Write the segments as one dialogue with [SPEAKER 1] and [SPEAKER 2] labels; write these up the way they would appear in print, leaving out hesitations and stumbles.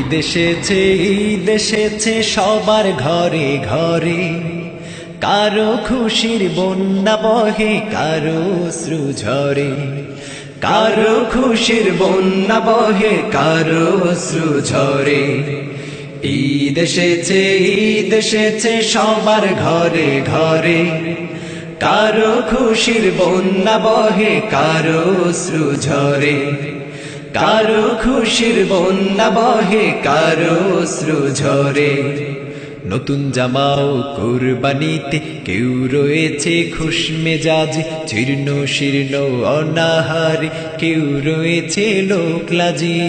[SPEAKER 1] ঈদ এসেছে সবার ঘরে ঘরে, কারো খুশির বন্যা বহে, কারো অশ্রু ঝরে। কারো খুশির বন্যা বহে, কারো অশ্রু ঝরে। ঈদ এসেছে সবার ঘরে ঘরে, কারো খুশির বন্যা বহে, কারো অশ্রু ঝরে। কারো খুশির বন্যা বহে, কারো অশ্রু ঝরে। নতুন জামাও কুরবানিতে কেউ রয়েছে খুশ মেজাজে, জীর্ণ শীর্ণ অনাহারে কেউ রয়েছে লোকলাজে।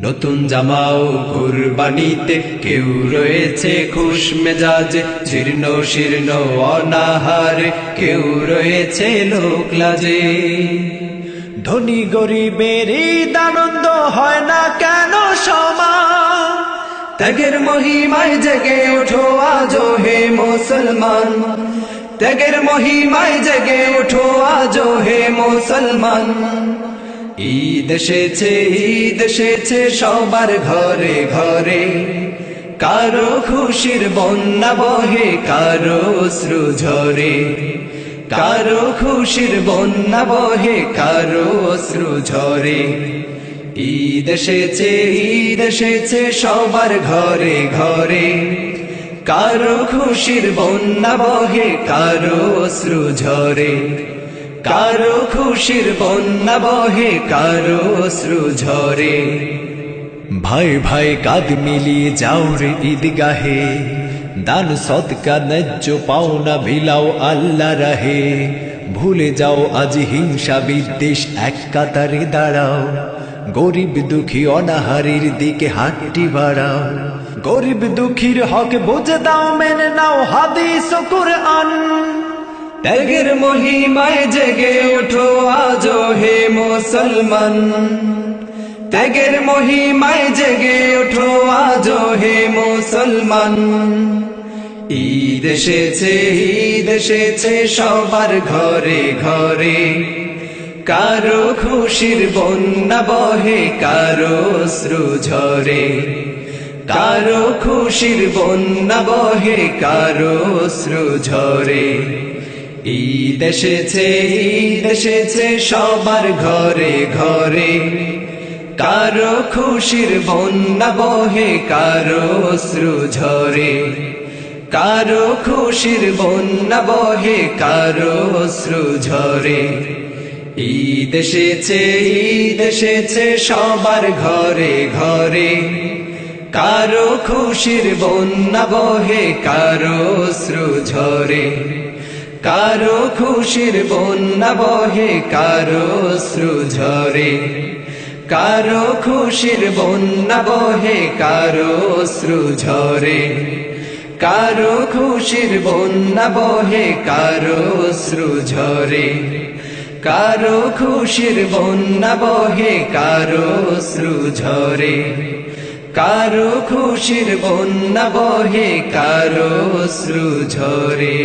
[SPEAKER 1] নতুন জামাও কুরবানিতে কেউ রয়েছে খুশ মেজাজে, জীর্ণ শীর্ণ অনাহারে কেউ রয়েছে লোকলাজে। ধনী গরিবের ঈদ আনন্দ হয় না কেন সমান? ত্যাগের মহিমায় জেগে ওঠো আজো হে মুসলমান, ত্যাগের মহিমায় জেগে ওঠো আজো হে মুসলমান। ঈদ এসেছে সবার ঘরে ঘরে, কারো খুশির বন্যা বহে, কারো অশ্রু ঝরে। কারো খুশির বন্যা বহে, কারো অশ্রু ঝরে। ঈদ এসেছে সবার ঘরে ঘরে, কারো খুশির বন্যা বহে, কারো অশ্রু ঝরে। কারো খুশির বন্যা বহে, কারো অশ্রু ঝরে। ভাই ভাই কাঁধ মিলিয়ে যাও রে ঈদগাহে, দান সদকা ন্যায্য পাওনা বিলাও আল্লাহ রাহে। ভুলে যাও আজ হিংসা বিদ্বেষ, এক কাতারে দাঁড়াও, গরিব দুঃখী অনাহারের দিকে হাতটি বাড়াও। গরিব দুঃখীর হক বুঝে দাও, মেনে নাও হাদিস ও কুরআন। ত্যাগের মহিমায় জেগে ওঠো আজো হে মুসলমান, ত্যাগের মহিমায় জেগে ওঠো আজো হে মুসলমান। ঈদ এসেছে সবার ঘরে ঘরে, কারো খুশির বন্যা বহে, কারো অশ্রু ঝরে। কারো খুশির বন্যা বহে, কারো অশ্রু ঝরে। ঈদ এসেছে সবার ঘরে ঘরে, কারো খুশির বন্যা বহে, কারো অশ্রু ঝরে। কারো খুশির বন্যা বহে, কারো অশ্রু ঝরে। ঈদ এসেছে সবার ঘরে ঘরে, কারো খুশির বন্যা বহে, কারো অশ্রু ঝরে। কারো খুশির বন্যা বহে, কারো অশ্রু ঝরে। কারো খুশির বন্যা বহে, কারো অশ্রু ঝরে। কারো খুশির বন্যা বহে, কারো অশ্রু ঝরে। কারো খুশির বন্যা বহে, কারো অশ্রু ঝরে। কারো খুশির বন্যা বহে, কারো অশ্রু ঝরে।